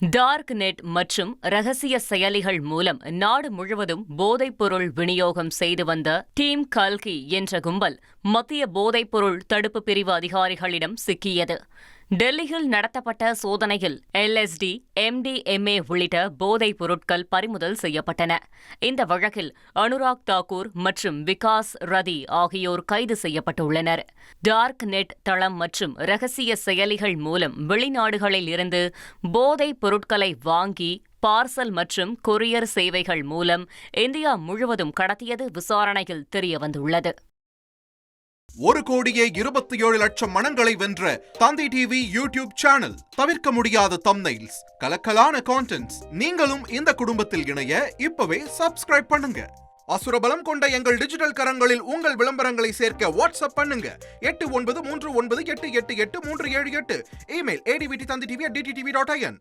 Dark net மற்றும் ரகசிய செயலிகள் மூலம் நாடு முழுவதும் போதைப்பொருள் விநியோகம் செய்து வந்த டீம் கல்கி என்ற கும்பல் மத்திய போதைப்பொருள் தடுப்பு பிரிவு அதிகாரிகளிடம் சிக்கியது. டெல்லியில் நடத்தப்பட்ட சோதனையில் LSD, MDMA உள்ளிட்ட போதைப் பொருட்கள் பறிமுதல் செய்யப்பட்டன. இந்த வழக்கில் அனுராக் தாக்கூர் மற்றும் விகாஸ் ரதி ஆகியோர் கைது செய்யப்பட்டுள்ளனர். டார்க் நெட் தளம் மற்றும் ரகசிய செயலிகள் மூலம் வெளிநாடுகளில் இருந்து போதைப் பொருட்களை வாங்கி பார்சல் மற்றும் கொரியர் சேவைகள் மூலம் இந்தியா முழுவதும் கடத்தியது விசாரணையில் தெரியவந்துள்ளது. 1,27,00,000 மனங்களை வென்ற தந்தி டிவி யூடியூப் சேனல். தவிர்க்க முடியாத தம்ப்நெயில்ஸ், கலக்கலான கான்டென்ட்ஸ். நீங்களும் இந்த குடும்பத்தில் இணைய இப்பவே சப்ஸ்கிரைப் பண்ணுங்க. அசுரபலம் கொண்ட எங்கள் டிஜிட்டல் கரங்களில் உங்கள் விளம்பரங்களை சேர்க்க வாட்ஸ்அப் பண்ணுங்க. 8939888838. Email advtthanditv@dttv.in.